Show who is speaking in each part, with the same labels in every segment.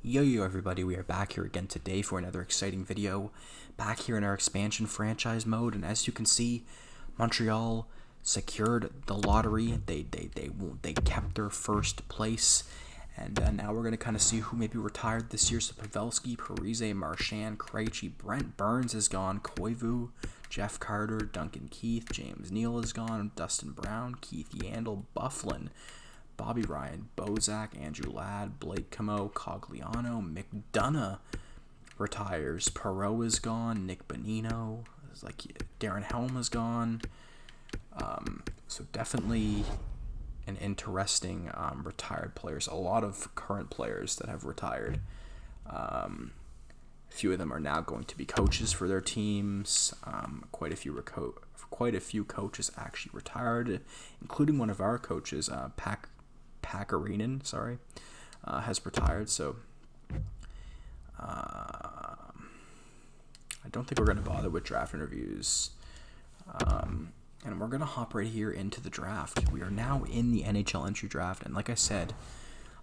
Speaker 1: Yo everybody, we are back here again today for another exciting video. Back here in our expansion franchise mode, and as you can see, Montreal secured the lottery. They kept their first place, and now we're going to kind of see who maybe retired this year. So Pavelski, Parise, Marchand, Krejci, Brent Burns is gone, Koivu, Jeff Carter, Duncan Keith, James Neal is gone, Dustin Brown, Keith Yandle, Bufflin, Bobby Ryan, Bozak, Andrew Ladd, Blake Camo, Cogliano, McDonough retires. Perreault is gone. Nick Bonino. It's like Darren Helm is gone. So definitely an interesting retired players. A lot of current players that have retired. A few of them are now going to be coaches for their teams. Quite a few coaches actually retired, including one of our coaches, Pakarinen, has retired. So I don't think we're going to bother with draft interviews. And we're going to hop right here into the draft. We are now in the NHL entry draft, and like I said,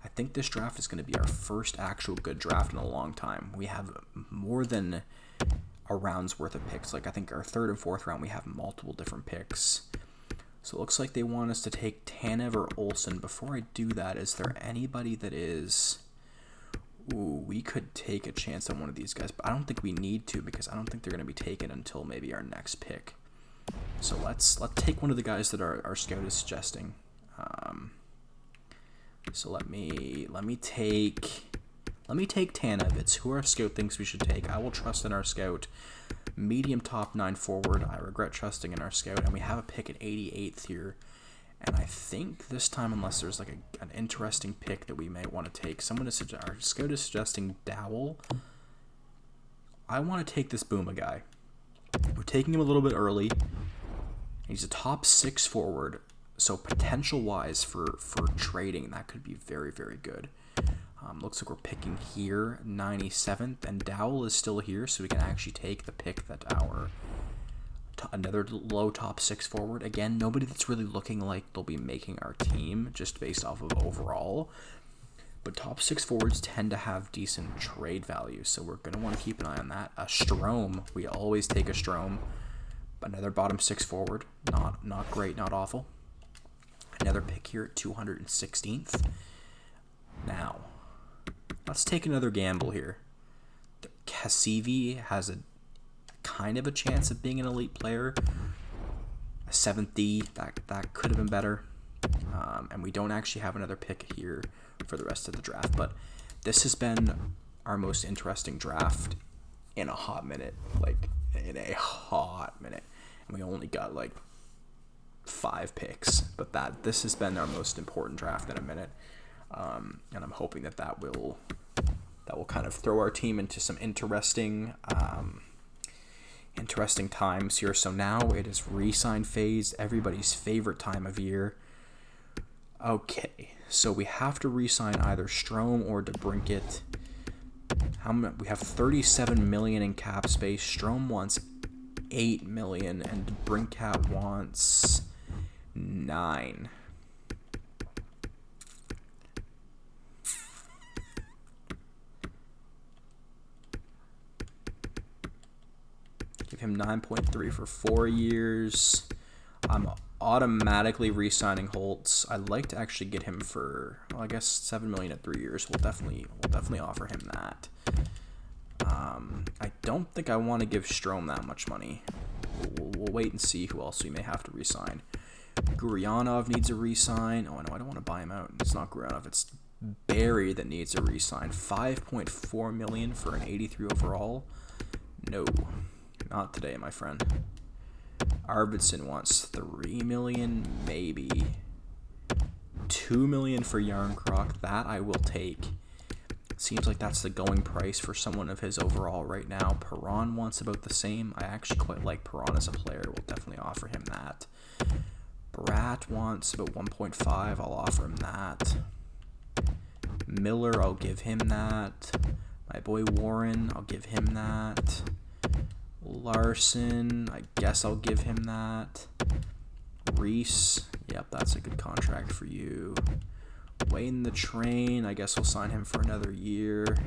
Speaker 1: I think this draft is going to be our first actual good draft in a long time. We have more than a round's worth of picks. Like I think our third and fourth round, we have multiple different picks. So it looks like they want us to take Tanev or Olsen. Before I do that, is there anybody that is... Ooh, we could take a chance on one of these guys, but I don't think we need to because I don't think they're going to be taken until maybe our next pick. So let's take one of the guys that our scout is suggesting. So let me take Tanev. It's who our scout thinks we should take. I will trust in our scout. Medium top 9 forward. I regret trusting in our scout, and we have a pick at 88th here. And I think this time, unless there's like an interesting pick that we may want to take, our scout is suggesting Dowell. I want to take this Booma guy. We're taking him a little bit early. He's a top 6 forward, so potential-wise for trading, that could be very, very good. Looks like we're picking here, 97th, and Dowell is still here, so we can actually take the pick that another low top 6 forward. Again, nobody that's really looking like they'll be making our team just based off of overall. But top 6 forwards tend to have decent trade value, so we're going to want to keep an eye on that. A Strome, we always take a Strome. Another bottom 6 forward, not great, not awful. Another pick here at 216th. Now, let's take another gamble here. Cassivi has a kind of a chance of being an elite player. A 7th D, that could have been better. And we don't actually have another pick here for the rest of the draft. But this has been our most interesting draft in a hot minute. And we only got 5 picks. But this has been our most important draft in a minute. And I'm hoping that will kind of throw our team into some interesting times here. So now it is re-sign phase, everybody's favorite time of year. Okay, so we have to re-sign either Strome or DeBrincat. We have $37 million in cap space. Strome wants $8 million, and DeBrincat wants $9 million. Give him 9.3 for 4 years. I'm automatically re-signing Holtz. I'd like to actually get him for, I guess, $7 million at 3 years. We'll definitely offer him that. I don't think I want to give Strome that much money. We'll wait and see who else we may have to re-sign. Guryanov needs a re-sign. Oh no, I don't want to buy him out. It's not Guryanov. It's Barry that needs a re-sign. $5.4 million for an 83 overall. No. Not today, my friend. Arvidsson wants $3 million, maybe. $2 million for Yarncroc. That I will take. Seems like that's the going price for someone of his overall right now. Perron wants about the same. I actually quite like Perron as a player. We'll definitely offer him that. Bratt wants about 1.5. I'll offer him that. Miller, I'll give him that. My boy Warren, I'll give him that. Larson, I guess I'll give him that. Reese, yep, that's a good contract for you. Wayne the Train, I guess I'll sign him for another year.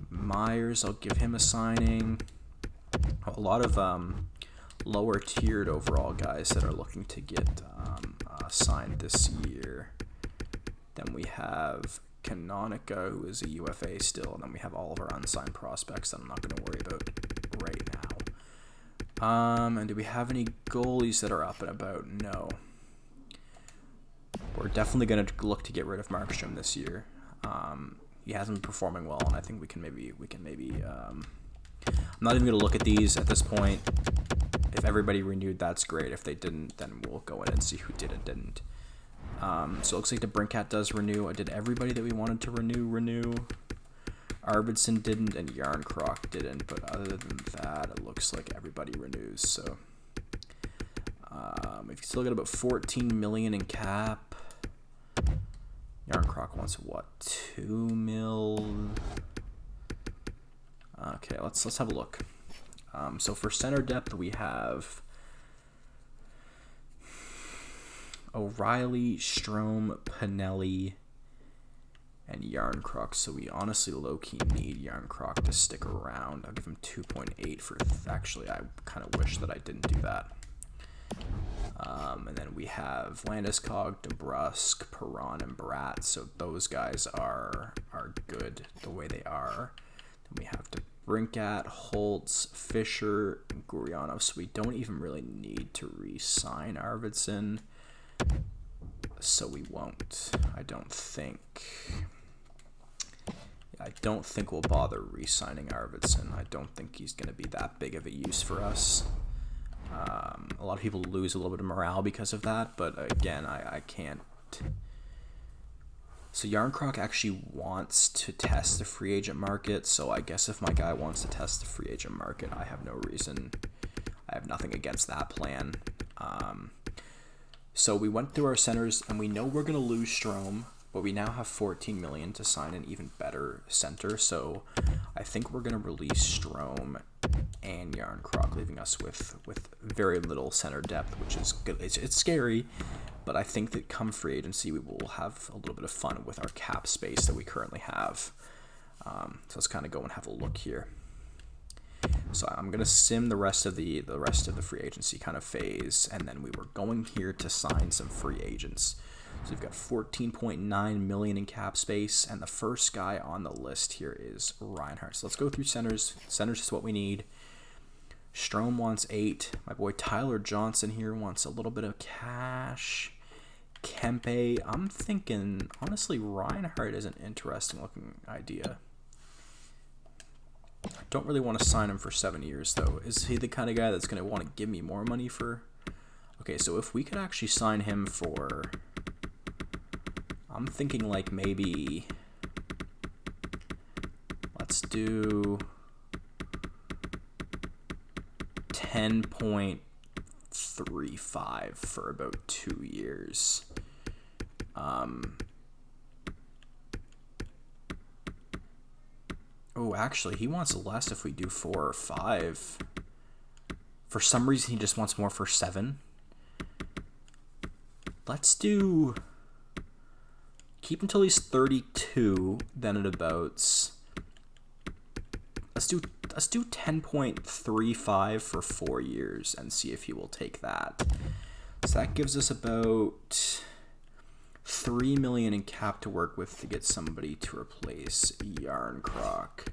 Speaker 1: Myers, I'll give him a signing. A lot of lower tiered overall guys that are looking to get signed this year. Then we have Canonica, who is a UFA still, and then we have all of our unsigned prospects that I'm not going to worry about right now. And do we have any goalies that are up and about? No. We're definitely going to look to get rid of Markstrom this year. He hasn't been performing well, and I think we can maybe. I'm not even going to look at these at this point. If everybody renewed, that's great. If they didn't, then we'll go in and see who did and didn't. So it looks like the Brinkat does renew. I did everybody that we wanted to renew. Arvidsson didn't, and Yarncroc didn't. But other than that, it looks like everybody renews. So we've still got about $14 million in cap. Yarncroc wants what? $2 million. Okay, let's have a look. So for center depth, we have O'Reilly, Strome, Pinelli, and Yarncroc. So we honestly low-key need Yarncroc to stick around. I'll give him 2.8 for... Actually, I kind of wish that I didn't do that. And then we have Landeskog, DeBrusk, Perron, and Bratt. So those guys are good the way they are. Then we have Brinkat, Holtz, Fisher, and Gurianov. So we don't even really need to re-sign Arvidsson. So we won't. I don't think we'll bother re-signing Arvidsson. I don't think he's going to be that big of a use for us. A lot of people lose a little bit of morale because of that, but again, I can't. So Yarncroc actually wants to test the free agent market, so I guess if my guy wants to test the free agent market, I have no reason. I have nothing against that plan. So we went through our centers, and we know we're going to lose Strome, but we now have $14 million to sign an even better center, so I think we're going to release Strome and Yarncroc, leaving us with very little center depth, which is good. It's scary, but I think that come free agency, we will have a little bit of fun with our cap space that we currently have. So let's kind of go and have a look here. So I'm gonna sim the rest of the free agency kind of phase, and then we were going here to sign some free agents. So we've got $14.9 million in cap space, and the first guy on the list here is Reinhart. So let's go through centers. Centers is what we need. Strome wants 8. My boy Tyler Johnson here wants a little bit of cash. Kempe, I'm thinking, honestly, Reinhart is an interesting looking idea. I don't really want to sign him for 7 years, though. Is he the kind of guy that's going to want to give me more money for... Okay, so if we could actually sign him for... I'm thinking like maybe... Let's do... 10.35 for about 2 years. Oh, actually, he wants less if we do 4 or 5. For some reason, he just wants more for 7. Let's do... Keep until he's 32, then it abouts. Let's do 10.35 for 4 years and see if he will take that. So that gives us about $3 million in cap to work with to get somebody to replace Yarncroc.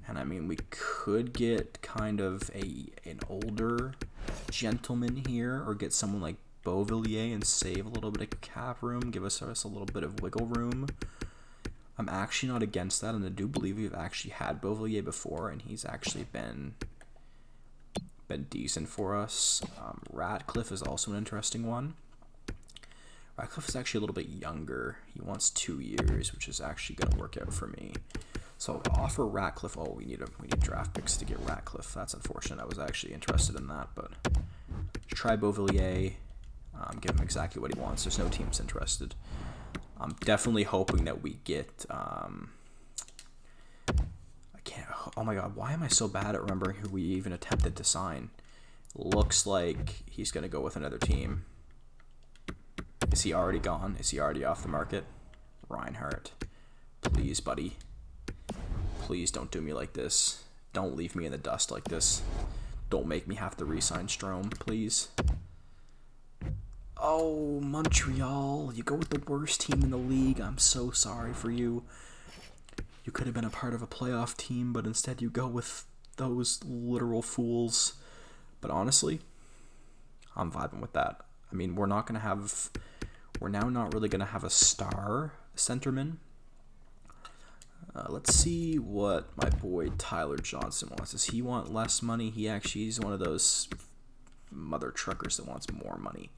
Speaker 1: And I mean, we could get kind of an older gentleman here, or get someone like Beauvillier and save a little bit of cap room, give us a little bit of wiggle room. I'm actually not against that, and I do believe we've actually had Beauvillier before, and he's actually been decent for us. Ratcliffe is also an interesting one. Ratcliffe is actually a little bit younger. He wants 2 years, which is actually going to work out for me. So I'll offer Ratcliffe. Oh, we need draft picks to get Ratcliffe. That's unfortunate. I was actually interested in that, but try Beauvillier. Give him exactly what he wants. There's no teams interested. I'm definitely hoping that we get... I can't... Oh my god, why am I so bad at remembering who we even attempted to sign? Looks like he's going to go with another team. Is he already gone? Is he already off the market? Reinhardt. Please, buddy. Please don't do me like this. Don't leave me in the dust like this. Don't make me have to re-sign Strome, please. Oh, Montreal. You go with the worst team in the league. I'm so sorry for you. You could have been a part of a playoff team, but instead you go with those literal fools. But honestly, I'm vibing with that. I mean, we're now not really going to have a star centerman. Let's see what my boy Tyler Johnson wants. Does he want less money? He's one of those mother truckers that wants more money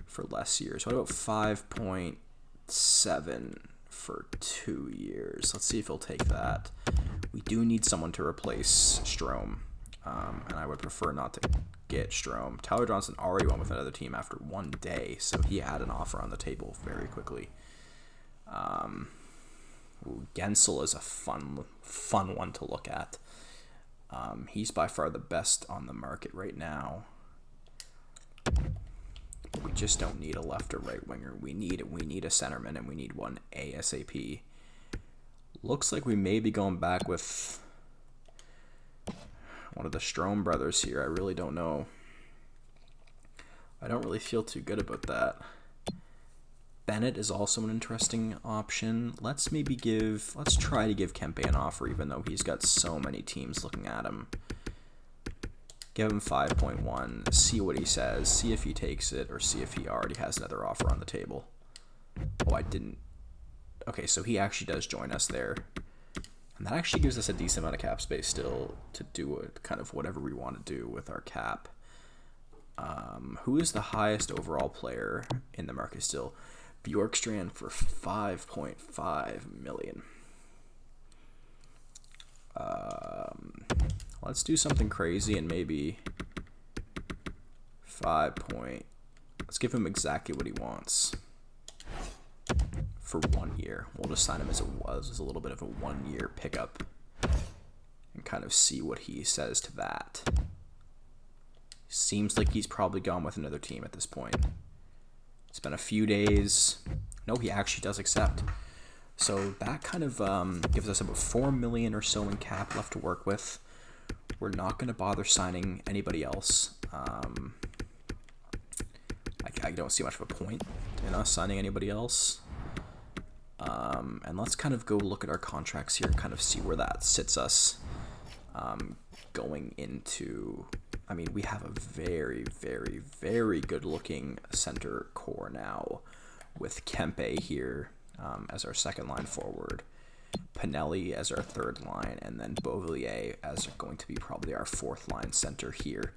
Speaker 1: for less years. What about 5.7 for 2 years? Let's see if he'll take that. We do need someone to replace Strome, and I would prefer not to get Strome. Tyler Johnson already went with another team after 1 day, so he had an offer on the table very quickly. Gensel is a fun one to look at. He's by far the best on the market right now. But we just don't need a left or right winger. We need a centerman, and we need one ASAP. Looks like we may be going back with one of the Strome brothers here. I really don't know. I don't really feel too good about that. Bennett is also an interesting option. Let's try to give Kempe an offer, even though he's got so many teams looking at him. Give him 5.1, see what he says, see if he takes it, or see if he already has another offer on the table. Oh, I didn't. Okay, so he actually does join us there. And that actually gives us a decent amount of cap space still to do kind of whatever we want to do with our cap. Who is the highest overall player in the market still? Bjorkstrand for 5.5 million. Let's do something crazy and maybe let's give him exactly what he wants for 1 year. We'll just sign him as a little bit of a 1 year pickup and kind of see what he says to that. Seems like he's probably gone with another team at this point. It's been a few days. No, he actually does accept. So that kind of gives us about 4 million or so in cap left to work with. We're not going to bother signing anybody else. I don't see much of a point in us signing anybody else. And let's kind of go look at our contracts here and kind of see where that sits us going into... I mean, we have a very, very, very good-looking center core now with Kempe here as our second line forward, Pinelli as our third line, and then Beauvillier as going to be probably our fourth line center here.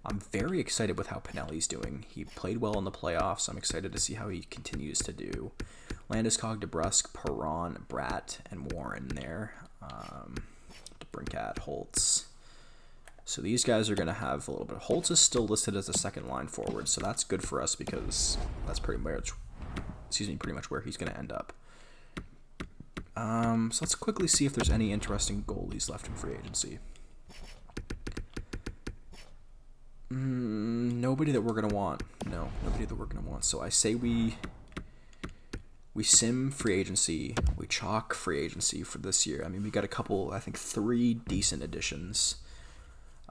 Speaker 1: I'm very excited with how Pinelli's doing. He played well in the playoffs. I'm excited to see how he continues to do. Landeskog, DeBrusk, Perron, Bratt, and Warren there. DeBrincat, Holtz. So these guys are going to have a little bit. Holtz is still listed as a second line forward, so that's good for us because that's pretty much where he's going to end up. So let's quickly see if there's any interesting goalies left in free agency. Nobody that we're going to want. No, nobody that we're going to want. So I say we sim free agency. We chalk free agency for this year. I mean, we got a couple, I think 3 decent additions.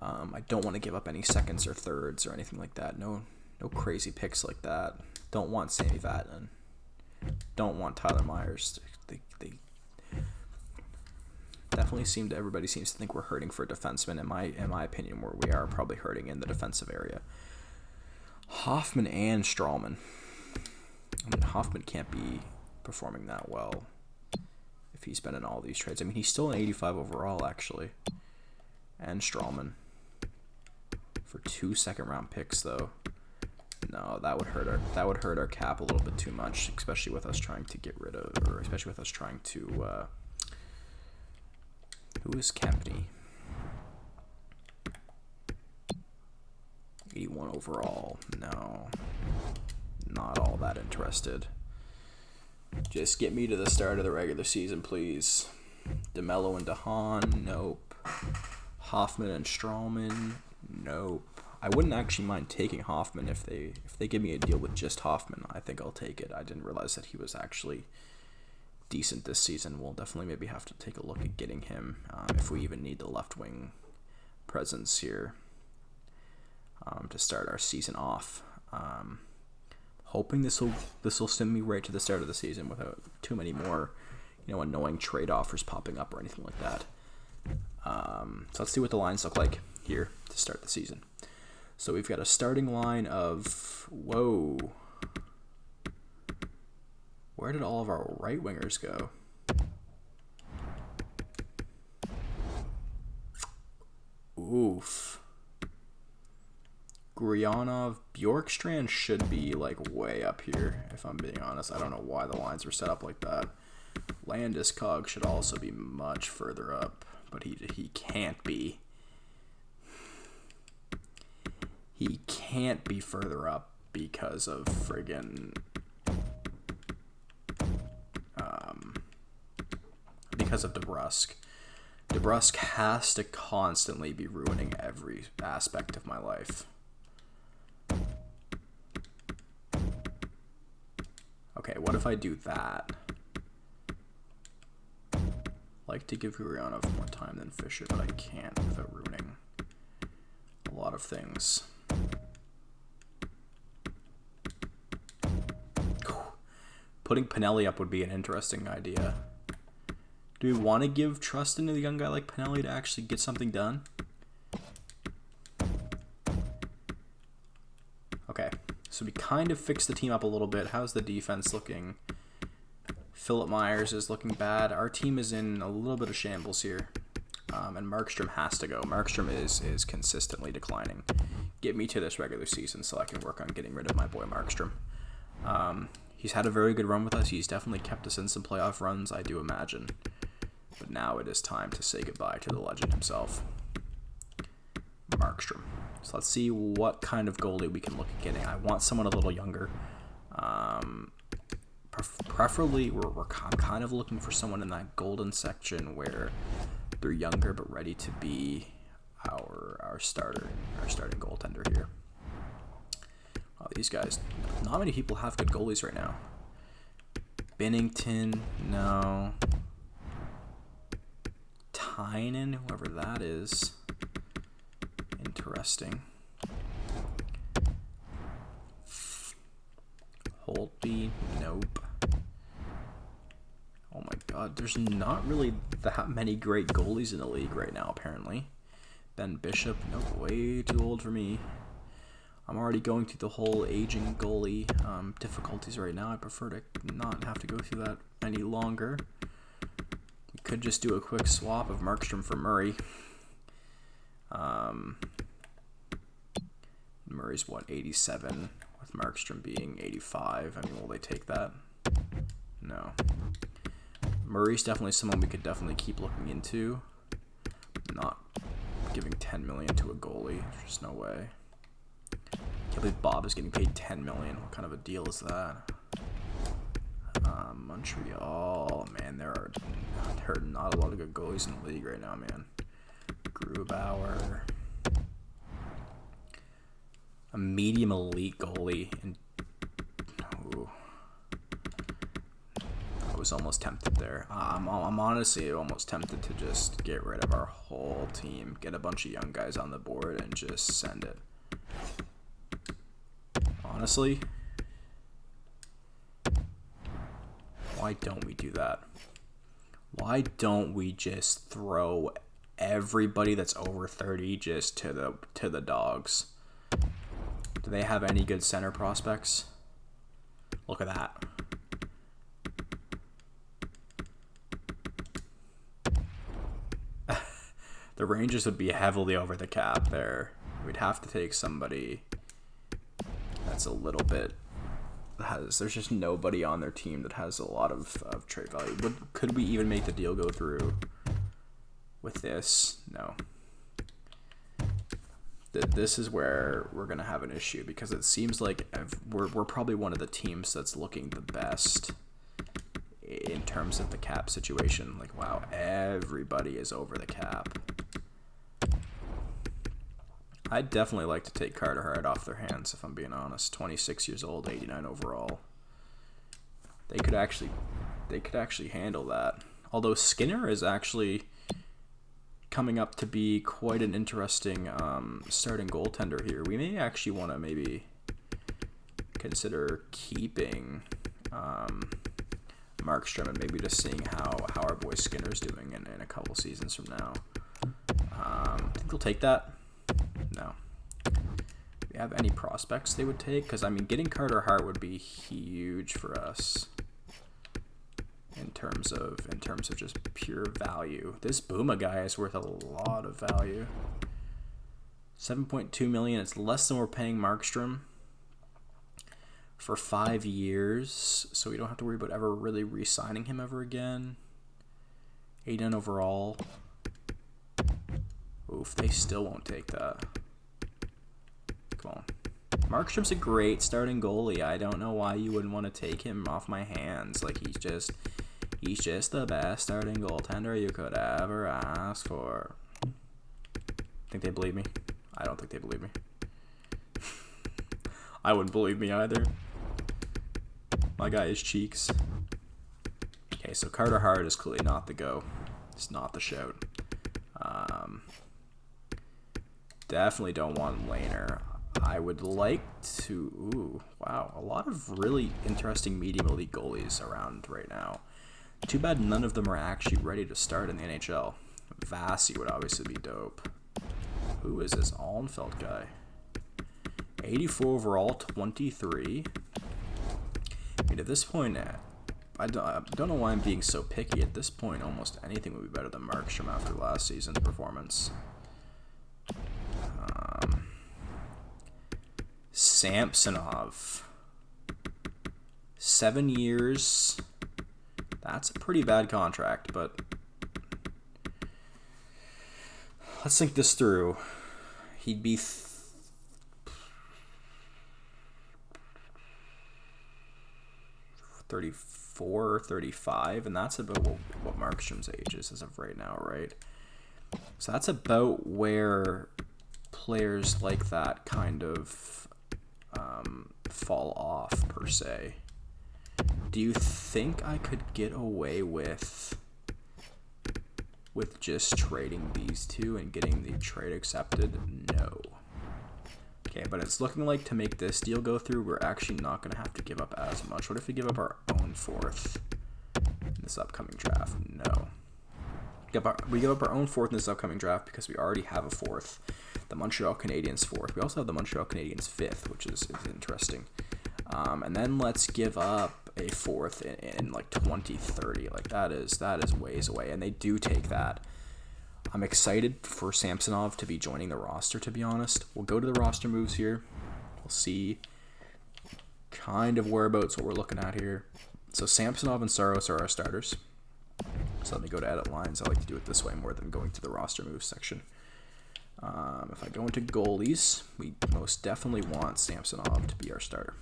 Speaker 1: I don't want to give up any seconds or thirds or anything like that. No crazy picks like that. Don't want Sammy Vatanen. Don't want Tyler Myers. They definitely everybody seems to think we're hurting for a defenseman. In my opinion, where we are probably hurting in the defensive area. Hoffman and Strawman. I mean, Hoffman can't be performing that well if he's been in all these trades. I mean, he's still an 85 overall actually. And Strawman. For 2 second-round picks, though. No, that would hurt our cap a little bit too much, especially with us trying to who is Kempney? 81 overall. No, not all that interested. Just get me to the start of the regular season, please. DeMello and DeHaan, nope. Hoffman and Strawman, nope. I wouldn't actually mind taking Hoffman if they give me a deal with just Hoffman. I think I'll take it. I didn't realize that he was actually decent this season. We'll definitely maybe have to take a look at getting him if we even need the left wing presence here to start our season off. Hoping this will send me right to the start of the season without too many more, annoying trade offers popping up or anything like that. So let's see what the lines look like here to start the season. So we've got a starting line of, whoa, where did all of our right wingers go? Oof. Gurianov, Bjorkstrand should be way up here, if I'm being honest. I don't know why the lines were set up like that. Landeskog should also be much further up, but he can't be. He can't be further up because of because of DeBrusk. DeBrusk has to constantly be ruining every aspect of my life. Okay, what if I do that? Like to give Gurianov more time than Fisher, but I can't without ruining a lot of things. Putting Pinelli up would be an interesting idea. Do we want to give trust into the young guy like Pinelli to actually get something done? Okay, so we kind of fixed the team up a little bit. How's the defense looking? Philip Myers is looking bad. Our team is in a little bit of shambles here. And Markstrom has to go. Markstrom is consistently declining. Get me to this regular season so I can work on getting rid of my boy Markstrom. He's had a very good run with us. He's definitely kept us in some playoff runs, I do imagine. But now it is time to say goodbye to the legend himself, Markstrom. So let's see what kind of goalie we can look at getting. I want someone a little younger. Preferably, I'm kind of looking for someone in that golden section where they're younger but ready to be our starting goaltender here. Oh, these guys, not many people have good goalies right now. Binnington, no. Tynan, whoever that is. Interesting. Holtby, nope. Oh my god, there's not really that many great goalies in the league right now, apparently. Ben Bishop, nope, way too old for me. I'm already going through the whole aging goalie difficulties right now. I prefer to not have to go through that any longer. We could just do a quick swap of Markstrom for Murray. Murray's 87, with Markstrom being 85. I mean, will they take that? No. Murray's definitely someone we could definitely keep looking into. Not giving $10 million to a goalie. There's just no way. Can't believe Bob is getting paid $10 million. What kind of a deal is that? Montreal, man, there are not a lot of good goalies in the league right now, man. Grubauer, a medium elite goalie, and I was almost tempted there. I'm honestly almost tempted to just get rid of our whole team, get a bunch of young guys on the board, and just send it. Honestly, why don't we do that? Why don't we just throw everybody that's over 30 just to the dogs? Do they have any good center prospects? Look at that. The Rangers would be heavily over the cap there. We'd have to take somebody that's a little bit there's just nobody on their team that has a lot of trade value. Could we even make the deal go through with this? No. This is where we're going to have an issue, because it seems like we're probably one of the teams that's looking the best in terms of the cap situation. Like, wow, everybody is over the cap. I'd definitely like to take Carter Hart off their hands, if I'm being honest. 26 years old, 89 overall. They could actually handle that. Although Skinner is actually coming up to be quite an interesting starting goaltender here. We may actually want to maybe consider keeping Markstrom and maybe just seeing how our boy Skinner's doing in a couple seasons from now. Think they'll take that? No. Do we have any prospects they would take? Because, I mean, getting Carter Hart would be huge for us in terms of just pure value. This Booma guy is worth a lot of value. 7.2 million. It's less than we're paying Markstrom for 5 years, so we don't have to worry about ever really re-signing him ever again. 89 overall. Oof, they still won't take that. Come on. Markstrom's a great starting goalie. I don't know why you wouldn't want to take him off my hands. Like, he's just the best starting goaltender you could ever ask for. Think they believe me? I don't think they believe me. I wouldn't believe me either. My guy is cheeks. Okay, so Carter Hart is clearly not the go. It's not the shout. Definitely don't want Lehner. I would like to... Ooh, wow. A lot of really interesting medium elite goalies around right now. Too bad none of them are actually ready to start in the NHL. Vasi would obviously be dope. Who is this Allenfeld guy? 84 overall, 23. I mean, at this point, I don't know why I'm being so picky. At this point, almost anything would be better than Markstrom after last season's performance. Samsonov. 7 years. That's a pretty bad contract, but let's think this through. He'd be 34 or 35, and that's about what Markstrom's age is as of right now, right? So that's about where players like that kind of fall off, per se. Do you think I could get away with just trading these two and getting the trade accepted? No. Okay, but it's looking like to make this deal go through, we're actually not going to have to give up as much. What if we give up our own fourth in this upcoming draft? No. We give up our own fourth in this upcoming draft because we already have a fourth. The Montreal Canadiens fourth. We also have the Montreal Canadiens fifth, which is interesting. And then let's give up a fourth in like 2030. Like that is ways away, and they do take that. I'm excited for Samsonov to be joining the roster, to be honest. We'll go to the roster moves here. We'll see kind of whereabouts what we're looking at here. So Samsonov and Saros are our starters. So let me go to edit lines. I like to do it this way more than going to the roster moves section. If I go into goalies, we most definitely want Samsonov to be our starter.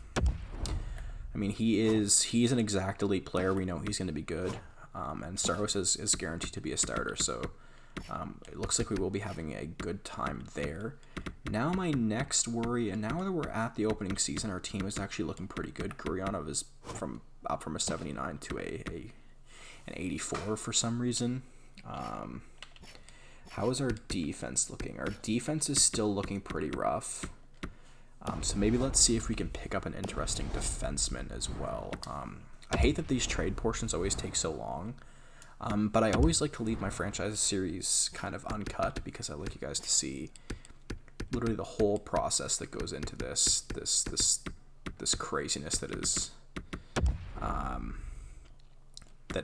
Speaker 1: I mean, he's an exact elite player. We know he's going to be good. And Saros is guaranteed to be a starter. So it looks like we will be having a good time there. Now my next worry, and now that we're at the opening season, our team is actually looking pretty good. Gurianov is up from a 79 to an 84 for some reason. How is our defense looking? Our defense is still looking pretty rough. So maybe let's see if we can pick up an interesting defenseman as well. I hate that these trade portions always take so long. But I always like to leave my franchise series kind of uncut because I like you guys to see literally the whole process that goes into this craziness that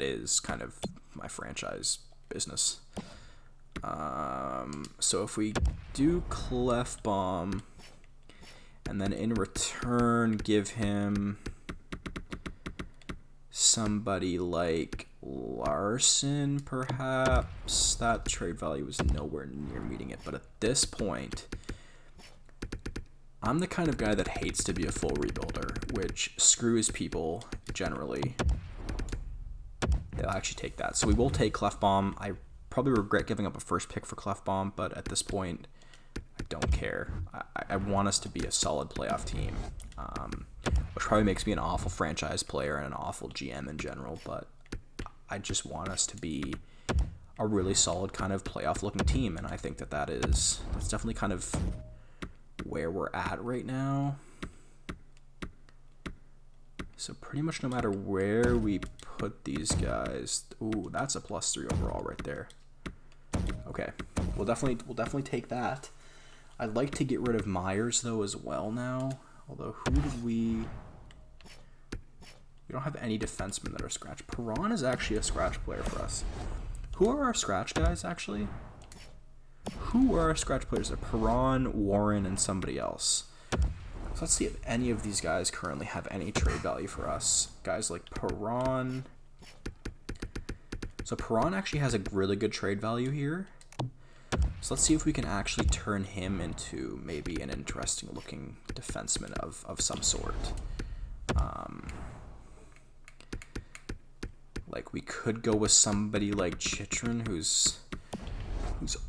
Speaker 1: is kind of my franchise business. So if we do Clefbaum and then in return give him somebody like Larson, perhaps, that trade value is nowhere near meeting it. But at this point, I'm the kind of guy that hates to be a full rebuilder, which screws people generally. They'll actually take that. So we will take Clefbaum. I probably regret giving up a first pick for Clefbaum, but at this point, I don't care. I want us to be a solid playoff team, which probably makes me an awful franchise player and an awful GM in general, but I just want us to be a really solid kind of playoff-looking team, and I think that's definitely kind of where we're at right now. So pretty much no matter where we put these guys, ooh, that's a +3 overall right there. Okay, we'll definitely take that. I'd like to get rid of Myers though as well now. Although we don't have any defensemen that are scratch. Perron is actually a scratch player for us. Who are our scratch guys actually? Who are our scratch players? Are Perron, Warren, and somebody else. So let's see if any of these guys currently have any trade value for us. Guys like Perron. So Perron actually has a really good trade value here. So let's see if we can actually turn him into maybe an interesting looking defenseman of some sort. Like we could go with somebody like Chychrun who's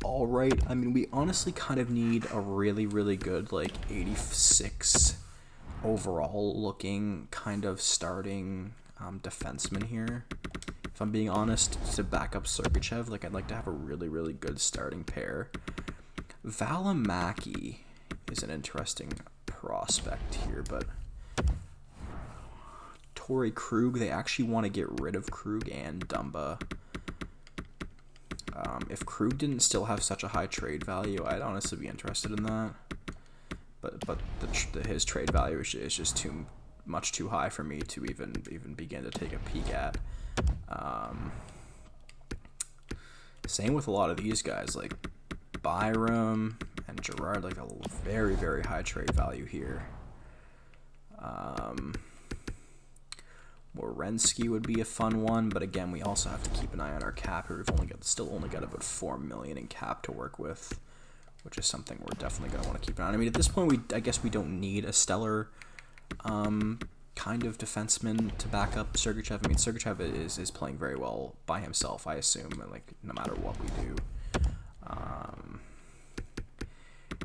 Speaker 1: all right. I mean, we honestly kind of need a really, really good, like, 86 overall looking kind of starting defenseman here. If I'm being honest, to back up Sergachev, like, I'd like to have a really, really good starting pair. Valimaki is an interesting prospect here, but Torrey Krug, they actually want to get rid of Krug and Dumba. If Krug didn't still have such a high trade value, I'd honestly be interested in that. But his trade value is just too high for me to even begin to take a peek at. Same with a lot of these guys like Byram and Gerard, like a very, very high trade value here. Werenski would be a fun one, but again, we also have to keep an eye on our cap here. We've still only got about $4 million in cap to work with, which is something we're definitely going to want to keep an eye on. I mean, at this point, I guess we don't need a stellar kind of defenseman to back up Sergachev. I mean, Sergachev is playing very well by himself, I assume, like no matter what we do.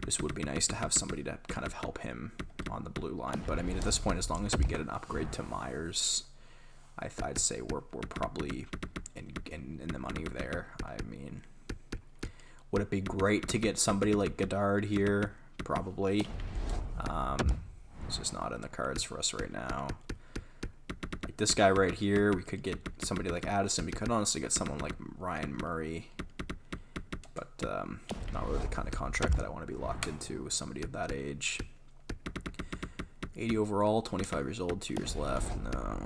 Speaker 1: This would be nice to have somebody to kind of help him on the blue line, but I mean, at this point, as long as we get an upgrade to Myers, I'd say we're probably in the money there. I mean, would it be great to get somebody like Godard here? Probably. It's just not in the cards for us right now. Like this guy right here, we could get somebody like Addison. We could honestly get someone like Ryan Murray, but not really the kind of contract that I want to be locked into with somebody of that age. 80 overall, 25 years old, 2 years left. No.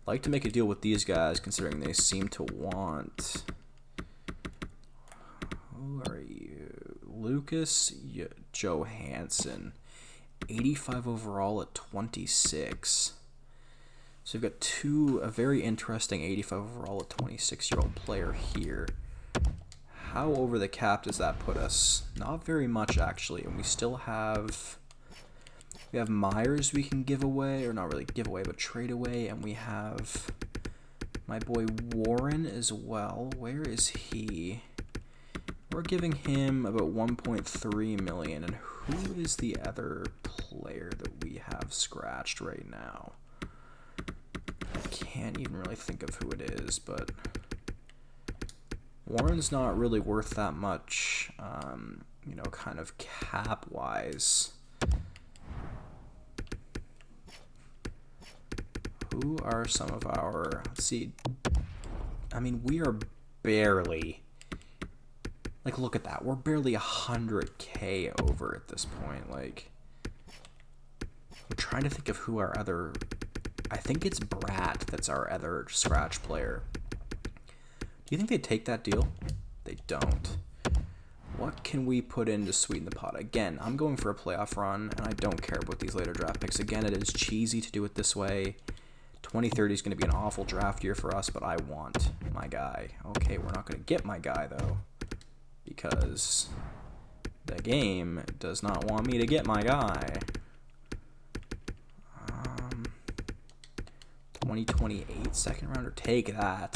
Speaker 1: Like to make a deal with these guys, considering they seem to want. Who are you? Lucas Johansson, 85 overall at 26. So we've got a very interesting 85 overall at 26-year-old player here. How over the cap does that put us? Not very much, actually, and we still have. We have Myers we can give away, or not really give away, but trade away, and we have my boy Warren as well. Where is he? We're giving him about $1.3 million, and who is the other player that we have scratched right now? I can't even really think of who it is, but Warren's not really worth that much, kind of cap-wise. Who are some of our, let's see, I mean, we are barely, like, look at that, we're barely 100K over at this point. Like, I'm trying to think of who our other, I think it's Bratt that's our other scratch player. Do you think they'd take that deal? They don't. What can we put in to sweeten the pot? Again, I'm going for a playoff run, and I don't care about these later draft picks. Again, it is cheesy to do it this way. 2030 is going to be an awful draft year for us, but I want my guy. Okay, we're not going to get my guy, though, because the game does not want me to get my guy. 2028 second rounder, take that.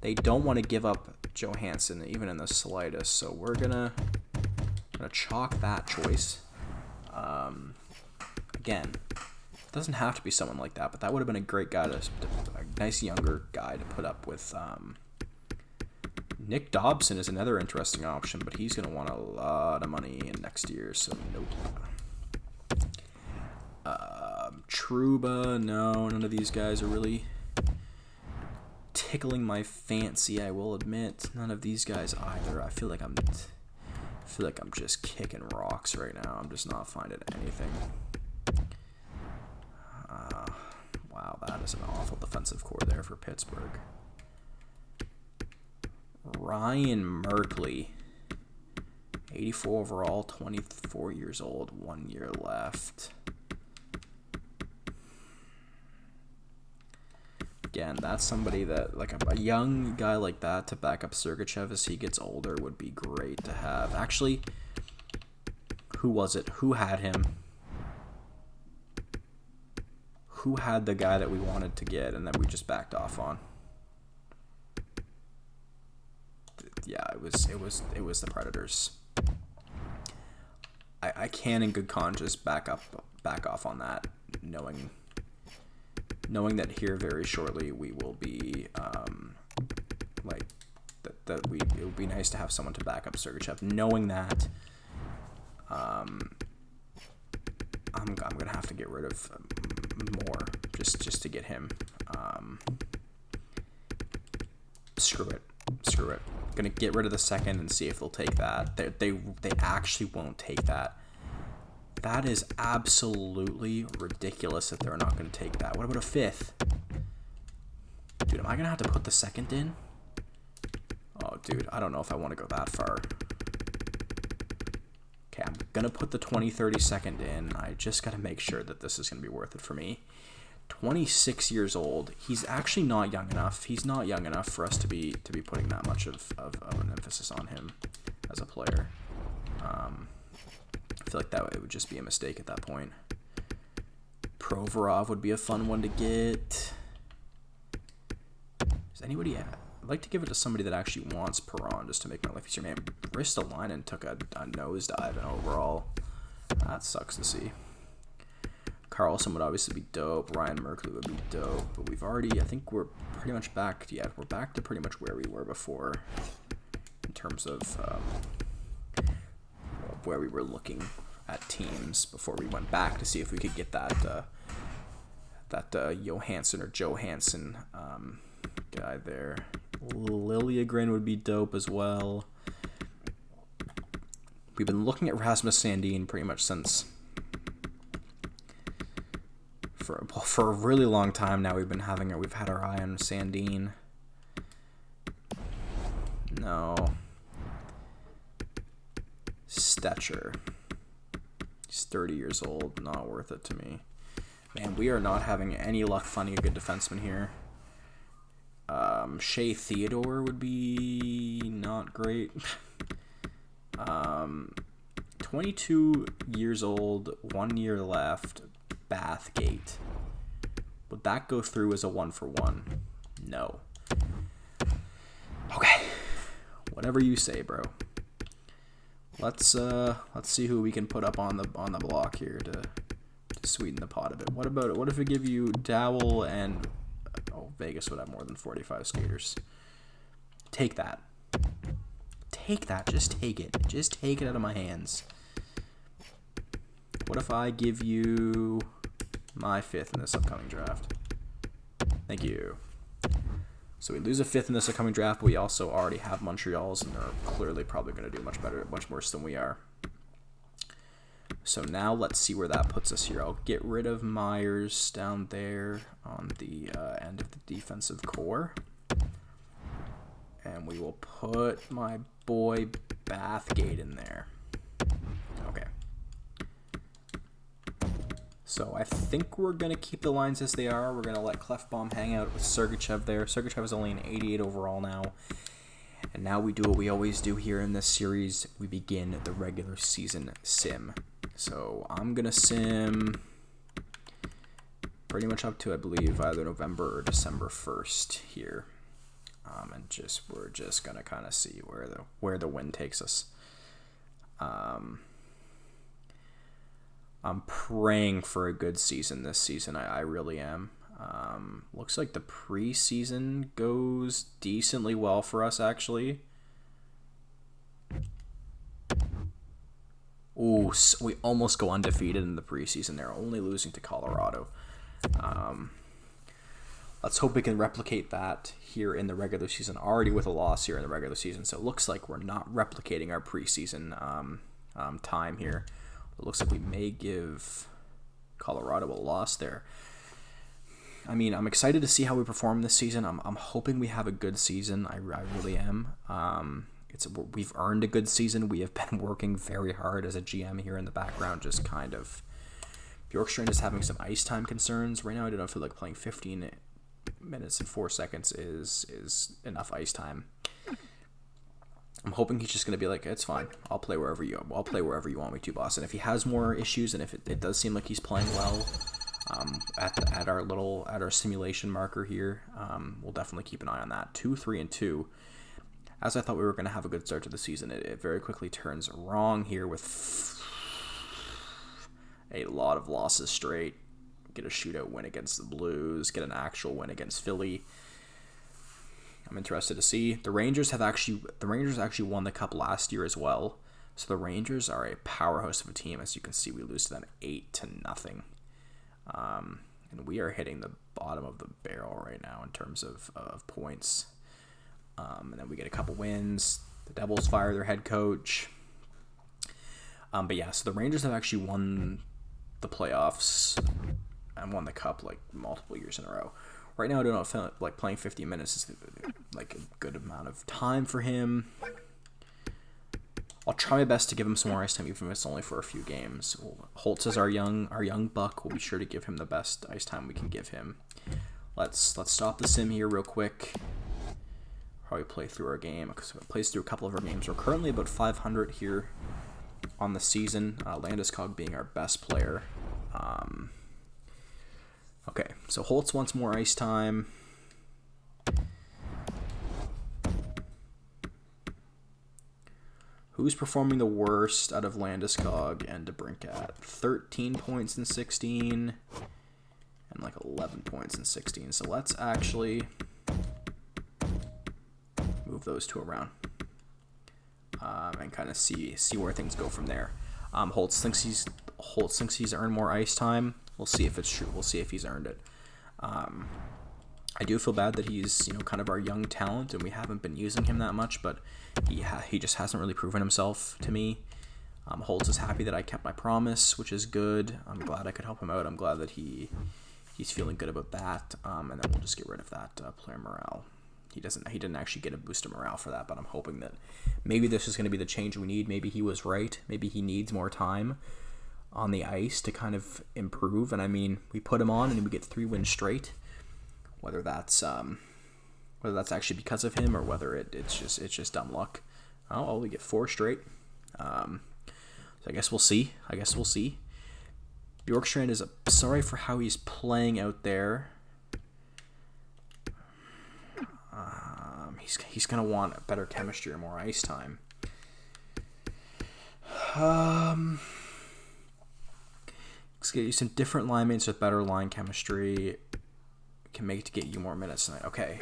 Speaker 1: They don't want to give up Johansson even in the slightest, so we're gonna going to chalk that choice. Again, it doesn't have to be someone like that, but that would have been a great guy, a nice younger guy to put up with. Nick Dobson is another interesting option, but he's going to want a lot of money in next year, so nope. Trouba, no, none of these guys are really tickling my fancy, I will admit. None of these guys either. I feel like I'm just kicking rocks right now. I'm just not finding anything. Wow, that is an awful defensive core there for Pittsburgh. Ryan Merkley, 84 overall, 24 years old, 1 year left. Again, that's somebody that, like a young guy like that to back up Sergachev as he gets older would be great to have. Actually, who was it? Who had him? Who had the guy that we wanted to get and that we just backed off on? Yeah, it was the Predators. I can in good conscience back off on that, knowing that here very shortly we will be it would be nice to have someone to back up Sergachev. Knowing that, I'm gonna have to get rid of more just to get him. Screw it. Gonna get rid of the second and see if they'll take that. They actually won't take that. That is absolutely ridiculous that they're not gonna take that. What about a fifth? Dude, am I gonna have to put the second in? Oh, dude, I don't know if I want to go that far. Okay, I'm gonna put the 2030 second in. I just gotta make sure that this is gonna be worth it for me. 26 years old. He's actually not young enough. He's not young enough for us to be putting that much of an emphasis on him as a player. I feel like it would just be a mistake at that point. Provorov would be a fun one to get. Is anybody? I'd like to give it to somebody that actually wants Perron just to make my life easier. Man, Ristolainen took a nosedive in overall. That sucks to see. Carlson would obviously be dope. Ryan Merkley would be dope. But we've already, I think we're pretty much back. Yeah, we're back to pretty much where we were before in terms of where we were looking at teams before we went back to see if we could get that Johansson or Johansson guy there. Liljegren would be dope as well. We've been looking at Rasmus Sandin pretty much since for a really long time now. We've had our eye on Sandin. No. Stetcher. He's 30 years old. Not worth it to me. Man, we are not having any luck finding a good defenseman here. Shea Theodore would be not great. 22 years old, 1 year left, Bathgate. Would that go through as a 1-for-1? No. Okay. Whatever you say, bro. Let's see who we can put up on the block here to sweeten the pot a bit. What if we give you Dowell and Vegas would have more than 45 skaters. Take that. Just take it. Just take it out of my hands. What if I give you my fifth in this upcoming draft? Thank you. So we lose a fifth in this upcoming draft, but we also already have Montreal's, and they're clearly probably going to do much better, much worse than we are. So now let's see where that puts us here. I'll get rid of Myers down there on the end of the defensive core. And we will put my boy Bathgate in there. Okay. So I think we're going to keep the lines as they are. We're going to let Clefbaum hang out with Sergachev there. Sergachev is only an 88 overall now. And now we do what we always do here in this series. We begin the regular season sim. So I'm going to sim pretty much up to, I believe, either November or December 1st here. And we're just going to kind of see where the wind takes us. I'm praying for a good season this season. I really am. Looks like the preseason goes decently well for us, actually. Ooh, we almost go undefeated in the preseason. They're only losing to Colorado. Let's hope we can replicate that here in the regular season, already with a loss here in the regular season. So it looks like we're not replicating our preseason time here. It looks like we may give Colorado a loss there. I mean, I'm excited to see how we perform this season. I'm hoping we have a good season. I really am. We've earned a good season. We have been working very hard as a GM here in the background, just kind of. Bjorkstrand is having some ice time concerns right now. I don't feel like playing 15 minutes and 4 seconds is enough ice time. I'm hoping he's just going to be like, it's fine. I'll play wherever you want me to, boss. And if he has more issues, and if it does seem like he's playing well, at our simulation marker here, we'll definitely keep an eye on that. 2-3-2. As I thought we were going to have a good start to the season, it very quickly turns wrong here with a lot of losses straight. Get a shootout win against the Blues, get an actual win against Philly. I'm interested to see. The Rangers actually won the Cup last year as well. So the Rangers are a powerhouse of a team. As you can see, we lose to them 8-0. And we are hitting the bottom of the barrel right now in terms of points. And then we get a couple wins. The Devils fire their head coach. But yeah, so the Rangers have actually won the playoffs and won the Cup like multiple years in a row. Right now, I don't feel like playing 50 minutes is like a good amount of time for him. I'll try my best to give him some more ice time, even if it's only for a few games. Holtz is our young buck. We'll be sure to give him the best ice time we can give him. Let's stop the sim here real quick. Probably play through our game because it plays through a couple of our games. We're currently about 500 here on the season. Landeskog being our best player. Okay, so Holtz wants more ice time. Who's performing the worst out of Landeskog and DeBrincat? 13 points in 16 and like 11 points in 16. So let's actually move those two around and kind of see where things go from there. Holtz thinks he's earned more ice time. We'll see if it's true. We'll see if he's earned it. I do feel bad that he's kind of our young talent and we haven't been using him that much, but he just hasn't really proven himself to me. Holtz is happy that I kept my promise, which is good. I'm glad I could help him out. I'm glad that he's feeling good about that. And then we'll just get rid of that player morale. He didn't actually get a boost of morale for that, but I'm hoping that maybe this is going to be the change we need. Maybe he was right. Maybe he needs more time on the ice to kind of improve. And I mean, we put him on and we get 3 wins straight. Whether that's actually because of him or whether it's just dumb luck. Oh, we get 4 straight. So I guess we'll see. Bjorkstrand is sorry for how he's playing out there. He's gonna want better chemistry or more ice time. Let's get you some different line mates with better line chemistry. Can make to get you more minutes tonight. Okay.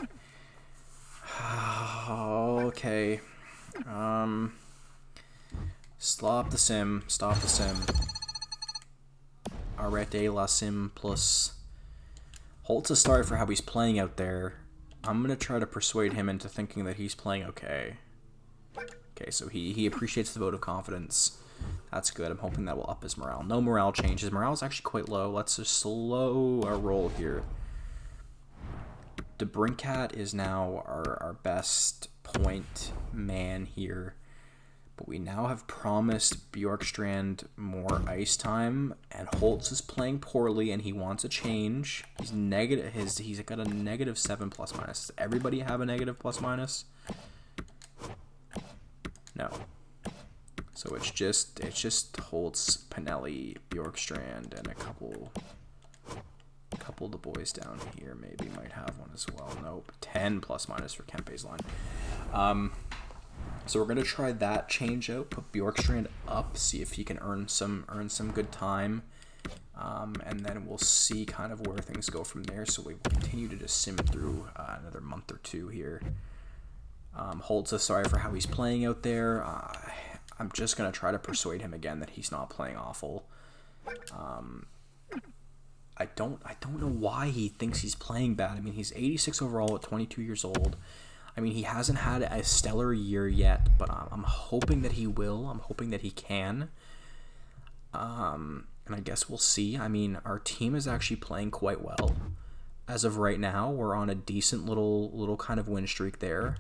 Speaker 1: Okay. Stop the sim. Arrête la sim plus. Holtz is sorry for how he's playing out there. I'm going to try to persuade him into thinking that he's playing okay. Okay, so he appreciates the vote of confidence. That's good. I'm hoping that will up his morale. No morale change. His morale is actually quite low. Let's just slow our roll here. DeBrincat is now our best point man here. But we now have promised Bjorkstrand more ice time, and Holtz is playing poorly, and he wants a change. He's negative. He's got a -7 plus minus. Does everybody have a negative plus minus? No. So it's just Holtz, Pinelli, Bjorkstrand, and a couple of the boys down here maybe might have one as well. Nope. 10 plus minus for Kempe's line. So we're gonna try that change out. Put Bjorkstrand up, see if he can earn some good time, and then we'll see kind of where things go from there. So we will continue to just sim through another month or two here. Holtz is sorry for how he's playing out there. I'm just gonna try to persuade him again that he's not playing awful. I don't know why he thinks he's playing bad. I mean, he's 86 overall at 22 years old. I mean, he hasn't had a stellar year yet, but I'm hoping that he will. I'm hoping that he can. And I guess we'll see. I mean, our team is actually playing quite well. As of right now, we're on a decent little kind of win streak there,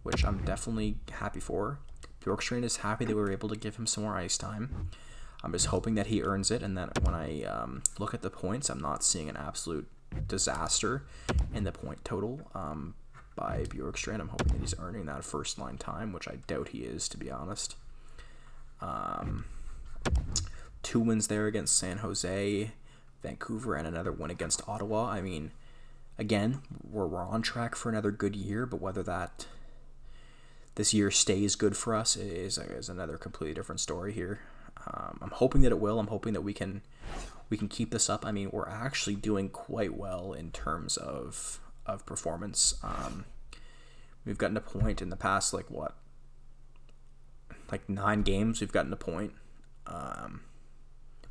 Speaker 1: which I'm definitely happy for. Bjorkstrand is happy that we were able to give him some more ice time. I'm just hoping that he earns it, and that when I look at the points, I'm not seeing an absolute disaster in the point total by Bjorkstrand. I'm hoping that he's earning that first line time, which I doubt he is, to be honest. 2 wins there against San Jose, Vancouver, and another win against Ottawa. I mean, again, we're on track for another good year, but whether this year stays good for us is another completely different story here. I'm hoping that it will. I'm hoping that we can keep this up. I mean, we're actually doing quite well in terms of performance. We've gotten a point in the past, like 9 games. We've gotten a point.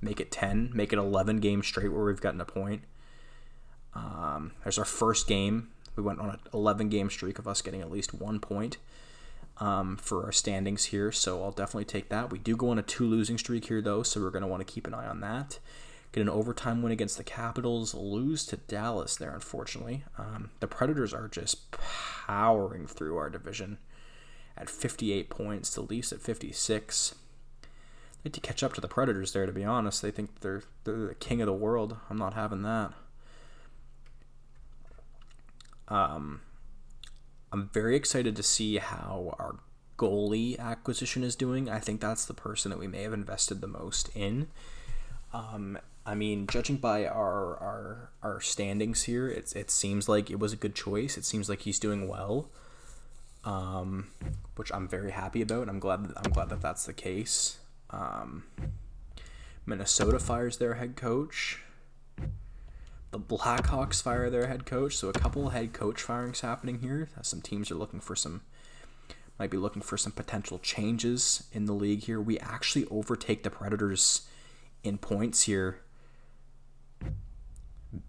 Speaker 1: Make it 10. Make it 11 games straight where we've gotten a point. There's our first game. We went on an 11-game streak of us getting at least 1 point. For our standings here, so I'll definitely take that. We do go on a 2-losing streak here, though, so we're going to want to keep an eye on that. Get an overtime win against the Capitals, lose to Dallas there, unfortunately. The Predators are just powering through our division at 58 points, the Leafs at 56. They need to catch up to the Predators there, to be honest. They think they're the king of the world. I'm not having that. I'm very excited to see how our goalie acquisition is doing. I think that's the person that we may have invested the most in. I mean, judging by our standings here, it seems like it was a good choice. It seems like he's doing well, which I'm very happy about. I'm glad that that's the case. Minnesota fires their head coach. The Blackhawks fire their head coach, so a couple head coach firings happening here. Some teams are might be looking for some potential changes in the league here. We actually overtake the Predators in points here.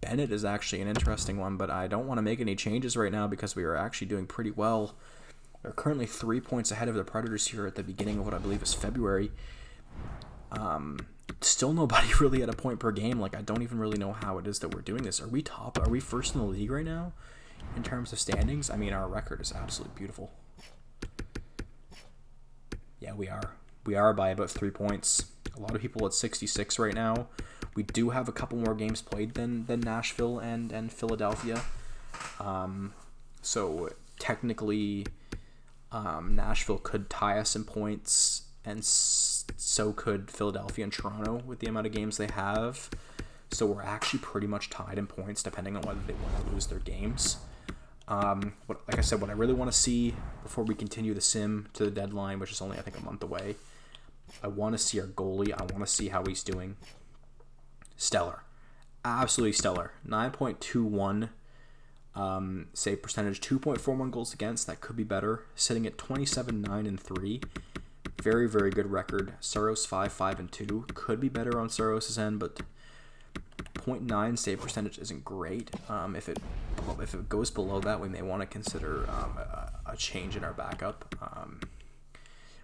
Speaker 1: Bennett is actually an interesting one, but I don't want to make any changes right now because we are actually doing pretty well. We're currently 3 points ahead of the Predators here at the beginning of what I believe is February. Still nobody really at a point per game. I don't even really know how it is that we're doing this. Are we first in the league right now in terms of standings? I mean, our record is absolutely beautiful. Yeah, we are. We are by about 3 points. A lot of people at 66 right now. We do have a couple more games played than Nashville and Philadelphia. So technically, Nashville could tie us in points, and so could Philadelphia and Toronto with the amount of games they have. So we're actually pretty much tied in points, depending on whether they want to lose their games. Like I said, what I really want to see before we continue the sim to the deadline, which is only, I think, a month away, I want to see our goalie. I want to see how he's doing. Stellar. Absolutely stellar. 9.21 save percentage, 2.41 goals against. That could be better. Sitting at 27-9-3. Very, very good record. Saros 5-5-2. Could be better on Saros' end, but 0.9 save percentage isn't great. If it goes below that, we may want to consider a change in our backup.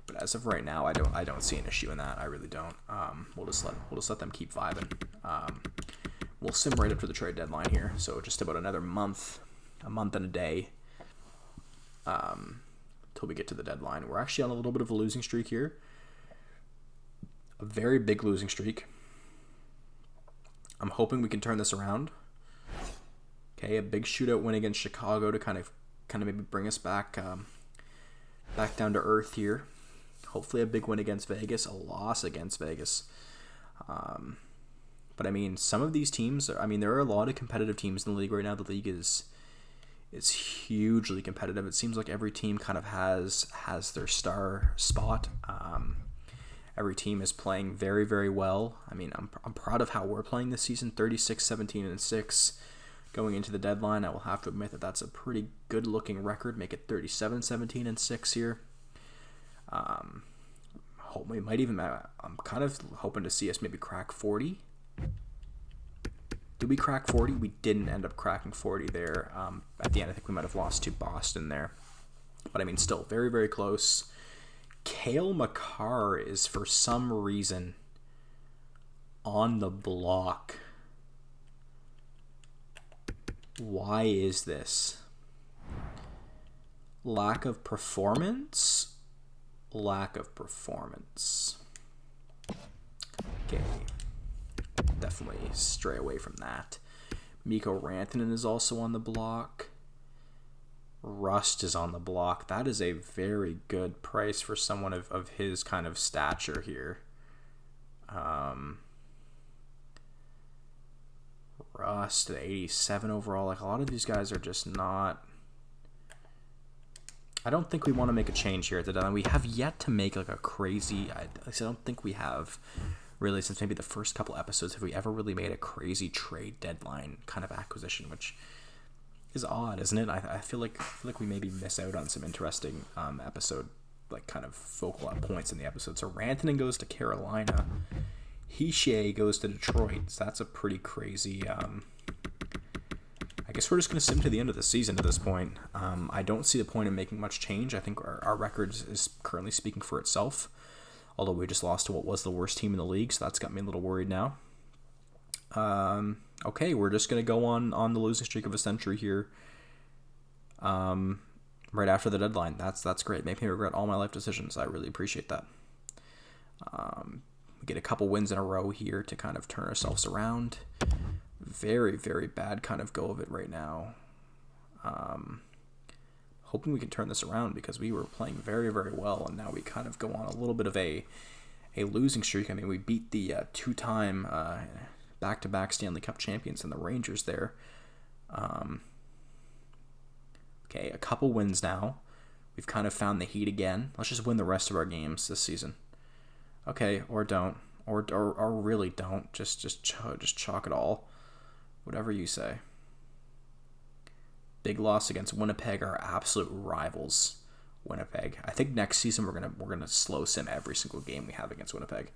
Speaker 1: But as of right now, I don't see an issue in that. I really don't. We'll just let them keep vibing. We'll sim right up to the trade deadline here, so just about another month, a month and a day, till we get to the deadline. We're actually on a little bit of a losing streak here, a very big losing streak. I'm hoping we can turn this around. Okay, a big shootout win against Chicago to kind of maybe bring us back down to earth here. Hopefully a big win against Vegas, a loss against Vegas. But I mean, some of these teams, there are a lot of competitive teams in the league right now. The league is It's hugely competitive. It seems like every team kind of has their star spot. Every team is playing very, very well. I mean, I'm proud of how we're playing this season, 36, 17, and 6. Going into the deadline, I will have to admit that that's a pretty good-looking record. Make it 37, 17, and 6 here. Hope we might even. I'm kind of hoping to see us maybe crack 40. Did we crack 40? We didn't end up cracking 40 there. At the end, I think we might have lost to Boston there. But I mean, still very, very close. Cale Makar is, for some reason, on the block. Why is this? Lack of performance? Lack of performance. Okay. Definitely stray away from that. Mikko Rantanen is also on the block. Rust is on the block. That is a very good price for someone of his kind of stature here. Rust at 87 overall. Like, a lot of these guys are just not... I don't think we want to make a change here at the deadline. We have yet to make like a crazy... I don't think we have really, since maybe the first couple episodes, have we ever really made a crazy trade deadline kind of acquisition, which is odd, isn't it? I feel like we maybe miss out on some interesting episode, like kind of focal points in the episode. So Rantanen goes to Carolina. Hischier goes to Detroit. So that's a pretty crazy... I guess we're just going to sim to the end of the season at this point. I don't see the point in making much change. I think our record is currently speaking for itself, although we just lost to what was the worst team in the league, so that's got me a little worried now. Okay, we're just going to go on the losing streak of a century here right after the deadline. That's great. Make me regret all my life decisions. I really appreciate that. We get a couple wins in a row here to kind of turn ourselves around. Very, very bad kind of go of it right now. Hoping we can turn this around because we were playing very, very well, and now we kind of go on a little bit of a losing streak. I mean, we beat the two-time back-to-back Stanley Cup champions and the Rangers there. Okay, a couple wins now. We've kind of found the heat again. Let's just win the rest of our games this season. Okay, or don't, or really don't. Just chalk it all. Whatever you say. Big loss against Winnipeg, our absolute rivals. Winnipeg. I think next season we're gonna slow sim every single game we have against Winnipeg.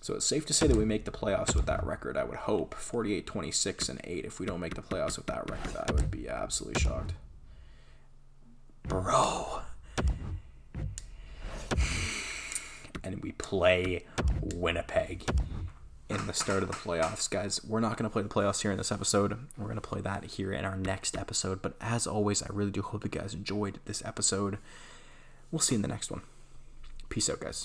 Speaker 1: So it's safe to say that we make the playoffs with that record. I would hope 48, 26, and 8. If we don't make the playoffs with that record, I would be absolutely shocked. Bro. And we play Winnipeg in the start of the playoffs. Guys, we're not going to play the playoffs here in this episode. We're going to play that here in our next episode. But as always, I really do hope you guys enjoyed this episode. We'll see you in the next one. Peace out, guys.